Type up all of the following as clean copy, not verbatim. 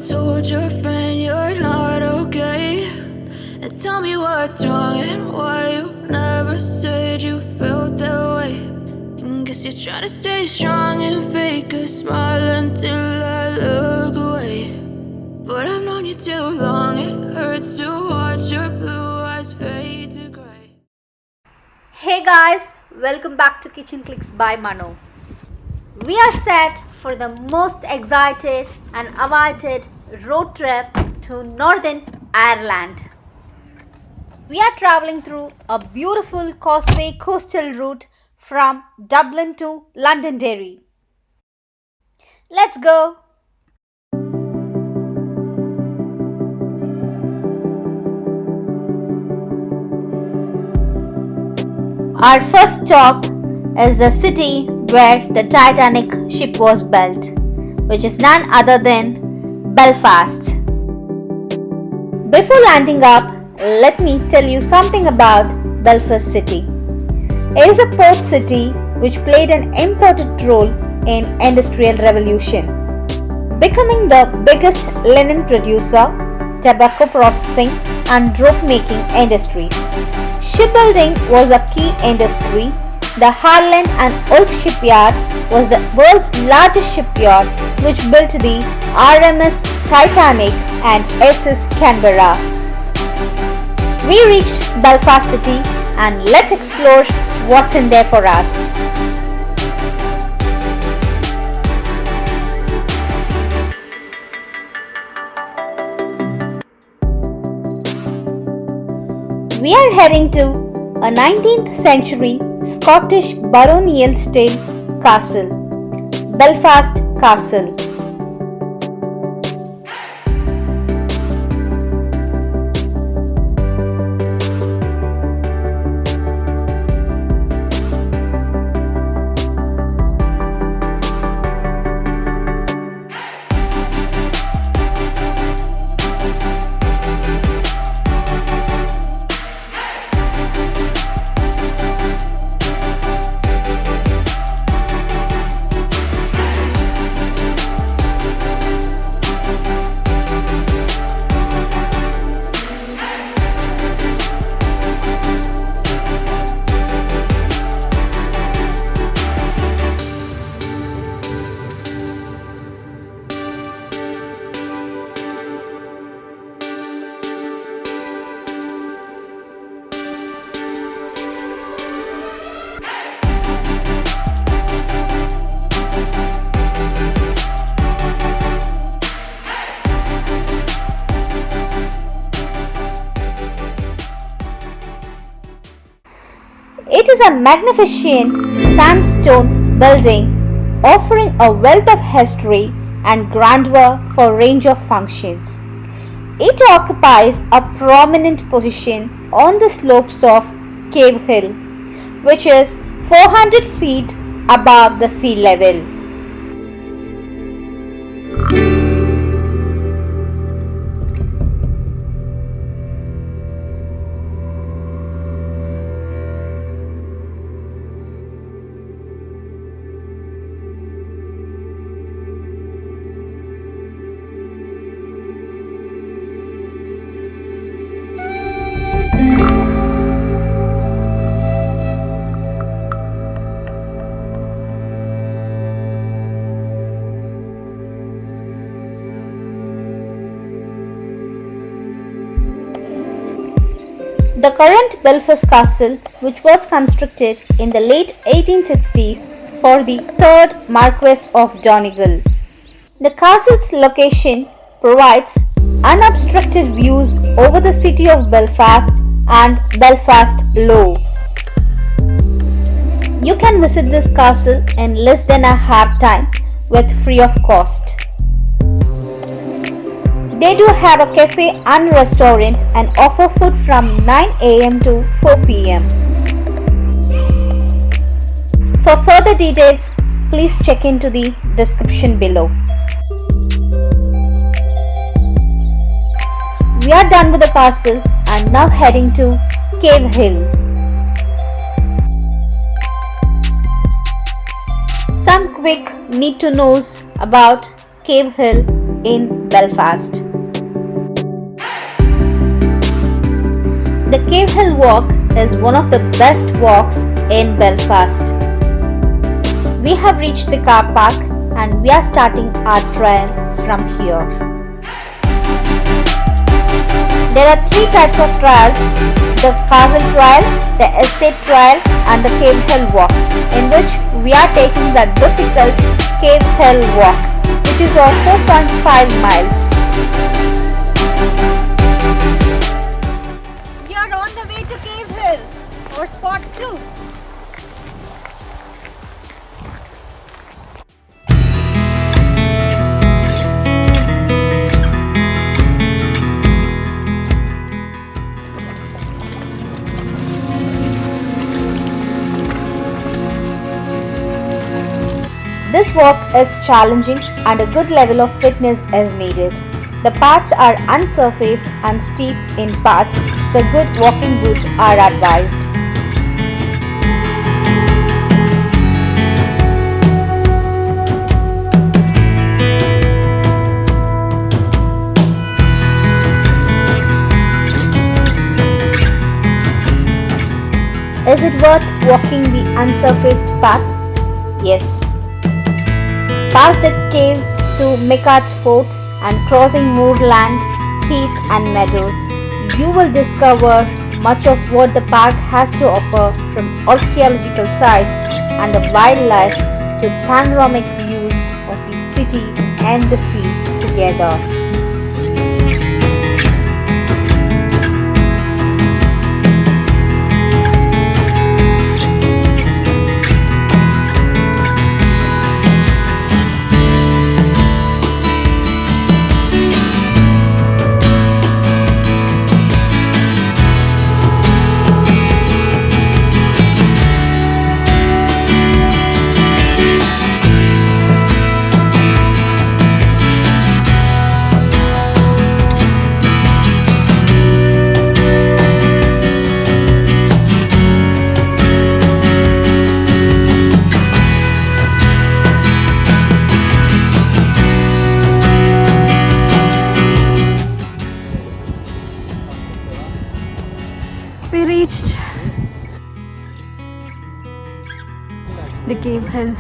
told your friend you're not okay? And tell me what's wrong and why you never said you felt that way. And guess you're trying to stay strong and fake a smile until I look away. But I've known you too long, it hurts to watch your blue eyes fade to grey. Hey guys, welcome back to Kitchen Clicks by Mano. We are set for the most excited and awaited road trip to Northern Ireland. We are traveling through a beautiful Causeway Coastal Route from Dublin to Londonderry. Let's go! Our first stop is the city where the Titanic ship was built, which is none other than Belfast. Before landing up, let me tell you something about Belfast City. It is a port city which played an important role in Industrial Revolution, becoming the biggest linen producer, tobacco processing and rope making industries. Shipbuilding was a key industry. The Harland and Wolff shipyard was the world's largest shipyard which built the RMS Titanic and SS Canberra. We reached Belfast City and let's explore what's in there for us. We are heading to a 19th century Scottish baronial style castle, Belfast Castle. It is a magnificent sandstone building offering a wealth of history and grandeur for a range of functions. It occupies a prominent position on the slopes of Cave Hill, which is 400 feet above the sea level. The current Belfast Castle, which was constructed in the late 1860s for the 3rd Marquess of Donegal. The castle's location provides unobstructed views over the city of Belfast and Belfast Lough. You can visit this castle in less than a half time with free of cost. They do have a cafe and restaurant and offer food from 9 a.m. to 4 p.m. For further details, please check into the description below. We are done with the castle and now heading to Cave Hill. Some quick need to knows about Cave Hill in Belfast. The Cave Hill Walk is one of the best walks in Belfast. We have reached the car park and we are starting our trail from here. There are three types of trails: the Castle Trail, the Estate Trail and the Cave Hill Walk, in which we are taking the difficult Cave Hill Walk, which is of 4.5 miles. We are on the way to Cave Hill, or spot 2. This walk is challenging and a good level of fitness is needed. The paths are unsurfaced and steep in parts, so good walking boots are advised. Is it worth walking the unsurfaced path? Yes. Past the caves to Micart Fort and crossing moorland, heath and meadows, you will discover much of what the park has to offer, from archaeological sites and the wildlife to panoramic views of the city and the sea together. We reached the Cave Hill.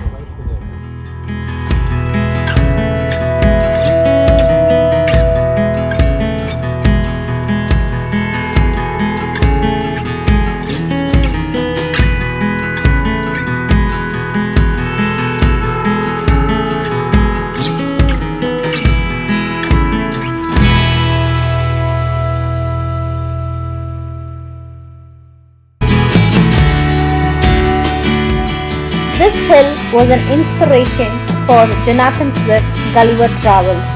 This hill was an inspiration for Jonathan Swift's Gulliver Travels.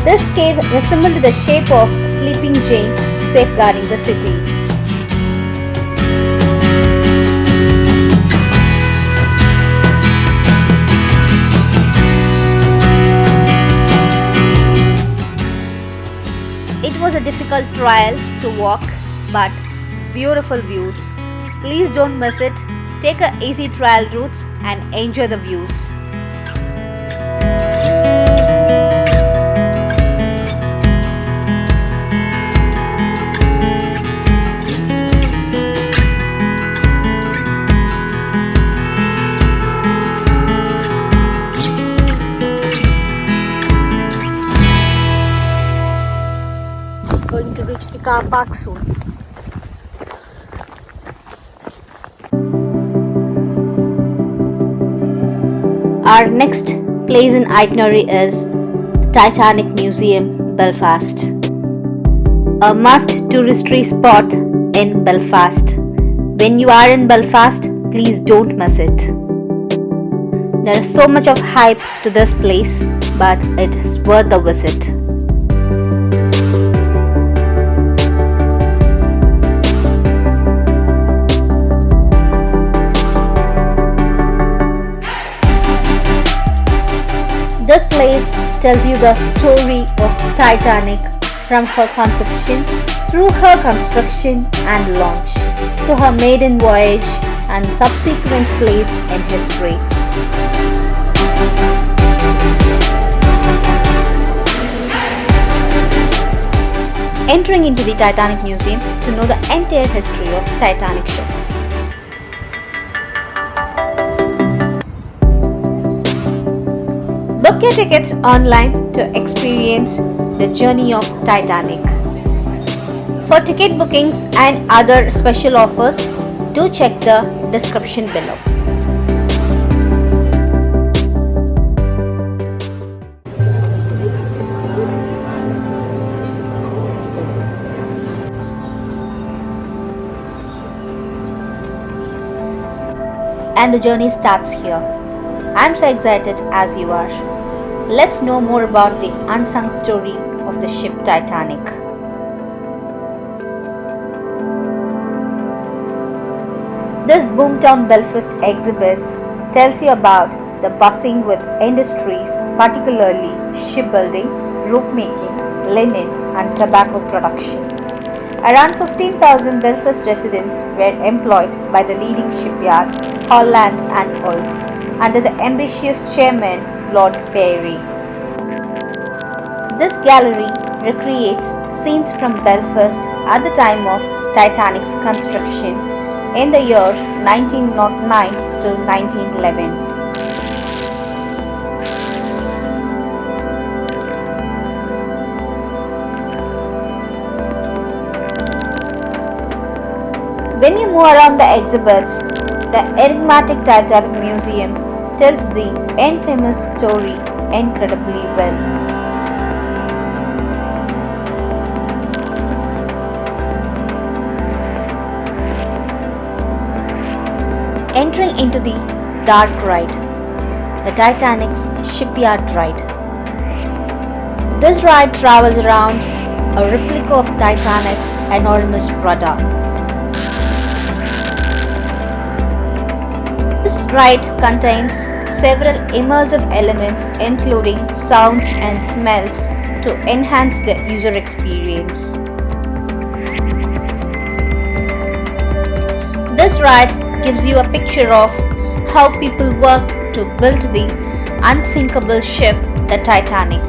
This cave resembled the shape of Sleeping Jane safeguarding the city. It was a difficult trail to walk, but beautiful views. Please don't miss it. Take a easy trail routes and enjoy the views. Going to reach the car park soon. Our next place in itinerary is Titanic Museum, Belfast. A must touristy spot in Belfast. When you are in Belfast, please don't miss it. There is so much of hype to this place, but it is worth the visit. This place tells you the story of Titanic from her conception through her construction and launch to her maiden voyage and subsequent place in history. entering into the Titanic Museum to know the entire history of Titanic ship. Book your tickets online to experience the journey of Titanic. For ticket bookings and other special offers, do check the description below. And the journey starts here. I'm so excited as you are. Let's know more about the unsung story of the ship Titanic. This Boomtown Belfast exhibits tells you about the buzzing with industries, particularly shipbuilding, rope making, linen and tobacco production. Around 15,000 Belfast residents were employed by the leading shipyard, Holland and Wolff, under the ambitious chairman Lord Barry. This gallery recreates scenes from Belfast at the time of Titanic's construction in the year 1909 to 1911. When you move around the exhibits, the enigmatic Titanic Museum tells the infamous story incredibly well. Entering into the dark ride, the Titanic's shipyard ride. This ride travels around a replica of Titanic's enormous rudder. This ride contains several immersive elements including sounds and smells to enhance the user experience. This ride gives you a picture of how people worked to build the unsinkable ship, the Titanic.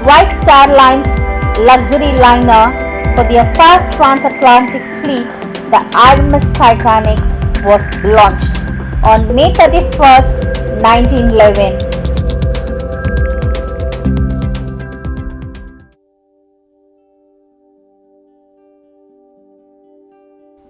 White Star Line's luxury liner for their fast transatlantic fleet, the RMS Titanic, was launched on May 31st, 1911.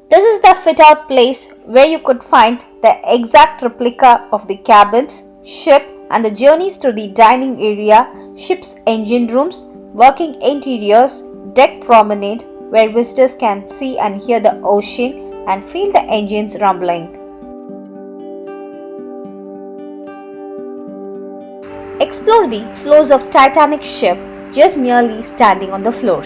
This is the fit-out place where you could find the exact replica of the cabins, ship and the journeys to the dining area, ship's engine rooms, working interiors, deck promenade where visitors can see and hear the ocean and feel the engines rumbling. Explore the floors of Titanic ship just merely standing on the floor.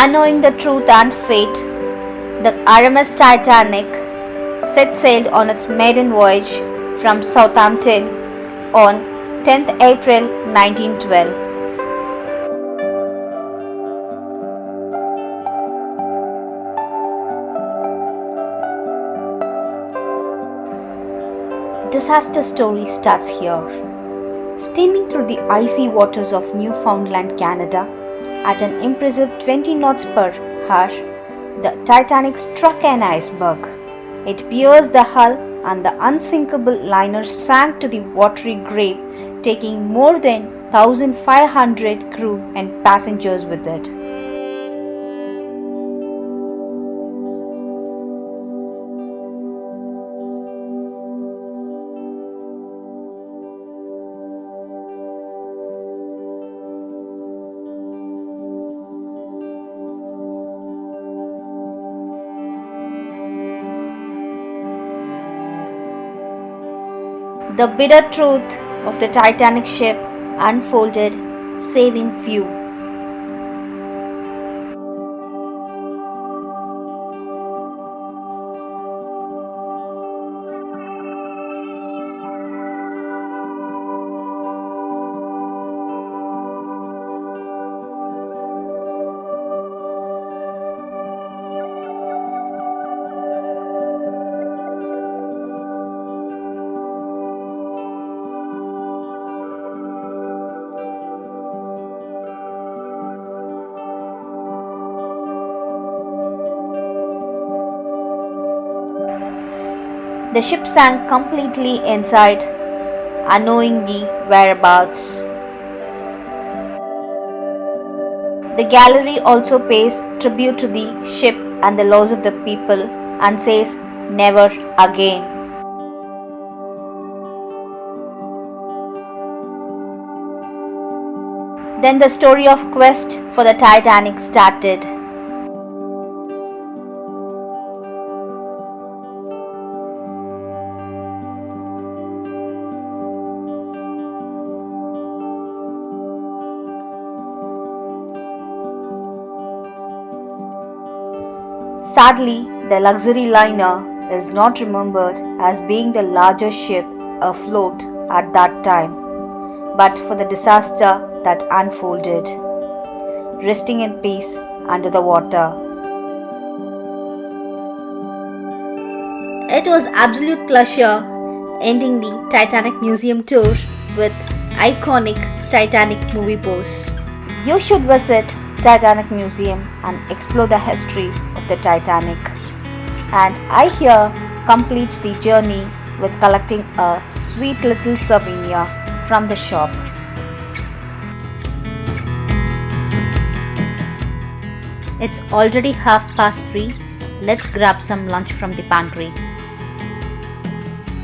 Unknowing the truth and fate, the RMS Titanic set sail on its maiden voyage from Southampton on 10th April 1912. Disaster story starts here. Steaming through the icy waters of Newfoundland, Canada, at an impressive 20 knots per hour, the Titanic struck an iceberg. It pierced the hull and the unsinkable liner sank to the watery grave taking more than 1,500 crew and passengers with it. The bitter truth of the Titanic ship unfolded, saving few. The ship sank completely inside, unknowing the whereabouts. The gallery also pays tribute to the ship and the loss of the people and says, "Never again." Then the story of quest for the Titanic started. Sadly, the luxury liner is not remembered as being the largest ship afloat at that time, but for the disaster that unfolded, resting in peace under the water. It was absolute pleasure ending the Titanic Museum tour with iconic Titanic movie pose. You should visit Titanic Museum and explore the history of the Titanic. And I here complete the journey with collecting a sweet little souvenir from the shop. It's already 3:30. Let's grab some lunch from the pantry.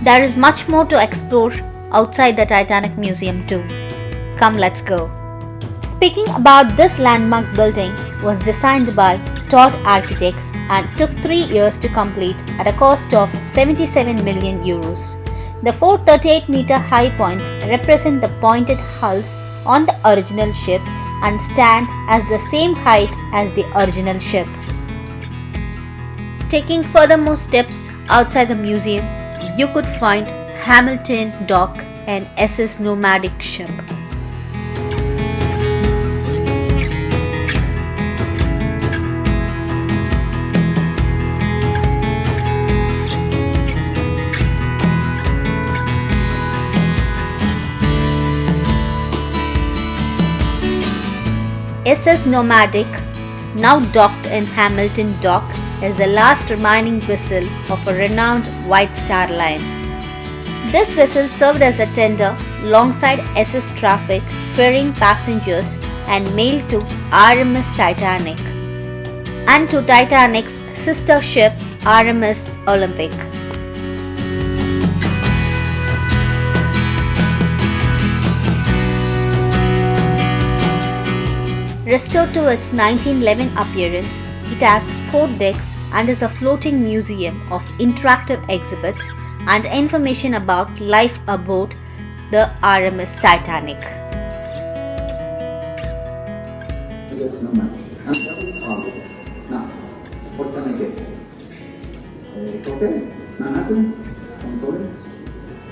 There is much more to explore outside the Titanic Museum too. Come, let's go. Speaking about this landmark building was designed by Todd architects and took 3 years to complete at a cost of 77 million euros. The 4 38-meter high points represent the pointed hulls on the original ship and stand as the same height as the original ship. Taking furthermore steps outside the museum, you could find Hamilton Dock, an SS nomadic ship. SS Nomadic, now docked in Hamilton Dock, is the last remaining vessel of a renowned White Star Line. This vessel served as a tender alongside SS Traffic, ferrying passengers and mail to RMS Titanic and to Titanic's sister ship RMS Olympic. Restored to its 1911 appearance, it has 4 decks and is a floating museum of interactive exhibits and information about life aboard the RMS Titanic. Now, what can I get? Coffee? Manhattan? Some coffee?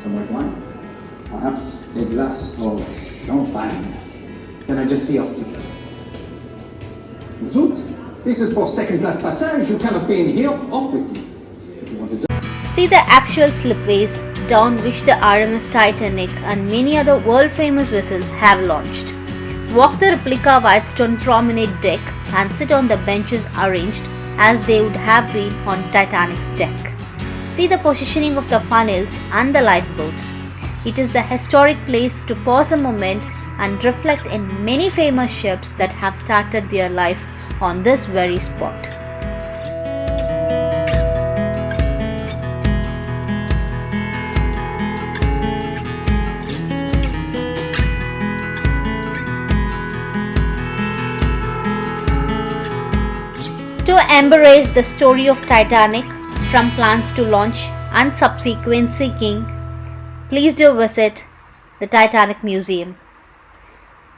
Some white wine? Perhaps a glass of champagne? Can I just see up to? Zoot! This is for second-class passage. You cannot be in here off quickly. See the actual slipways down which the RMS Titanic and many other world-famous vessels have launched. Walk the replica Whitestone promenade deck and sit on the benches arranged as they would have been on Titanic's deck. See the positioning of the funnels and the lifeboats. It is the historic place to pause a moment and reflect in many famous ships that have started their life on this very spot. To embrace the story of Titanic from plans to launch and subsequent sinking, please do visit the Titanic Museum.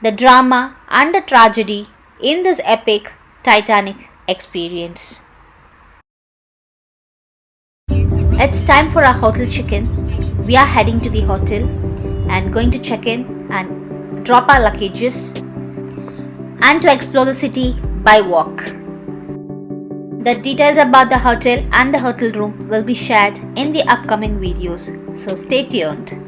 The drama and the tragedy in this epic Titanic experience. It's time for our hotel check-in. We are heading to the hotel and going to check in and drop our luggages and to explore the city by walk. The details about the hotel and the hotel room will be shared in the upcoming videos, so stay tuned.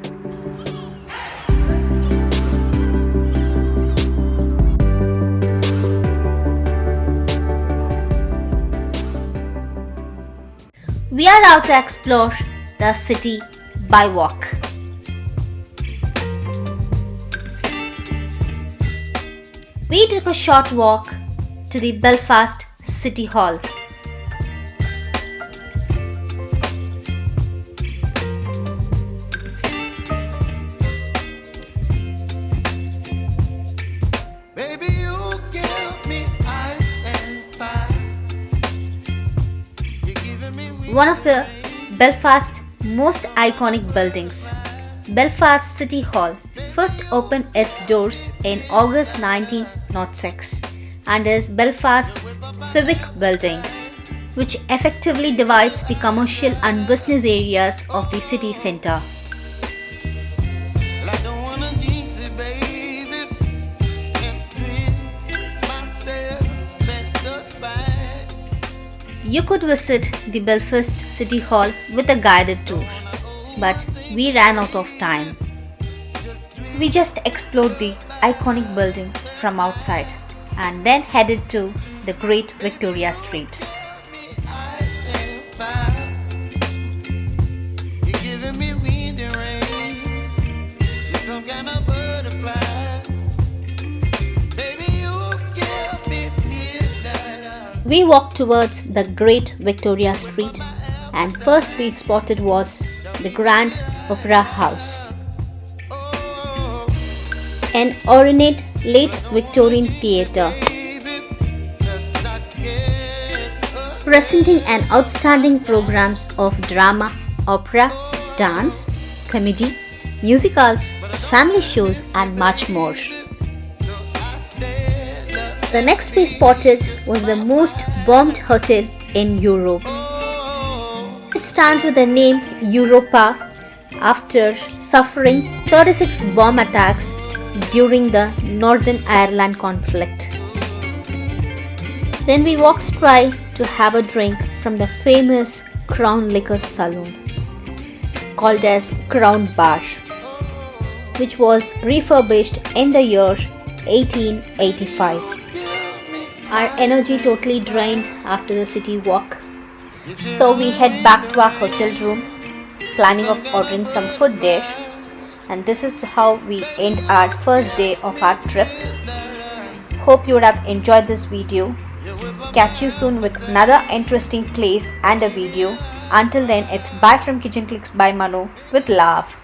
We are out to explore the city by walk. We took a short walk to the Belfast City Hall. One of the Belfast's most iconic buildings, Belfast City Hall, first opened its doors in August 1906 and is Belfast's civic building, which effectively divides the commercial and business areas of the city centre. You could visit the Belfast City Hall with a guided tour, but we ran out of time. We just explored the iconic building from outside and then headed to the Great Victoria Street. We walked towards the Great Victoria Street and first we spotted was the Grand Opera House, an ornate late Victorian theatre presenting an outstanding programs of drama, opera, dance, comedy, musicals, family shows and much more. The next we spotted was the most bombed hotel in Europe. It stands with the name Europa after suffering 36 bomb attacks during the Northern Ireland conflict. Then we walked straight to have a drink from the famous Crown Liquor Saloon called as Crown Bar, which was refurbished in the year 1885. Our energy totally drained after the city walk, so we head back to our hotel room, planning of ordering some food there. And this is how we end our first day of our trip. Hope you would have enjoyed this video. Catch you soon with another interesting place and a video. Until then, it's bye from Kitchen Clicks by Manu with love.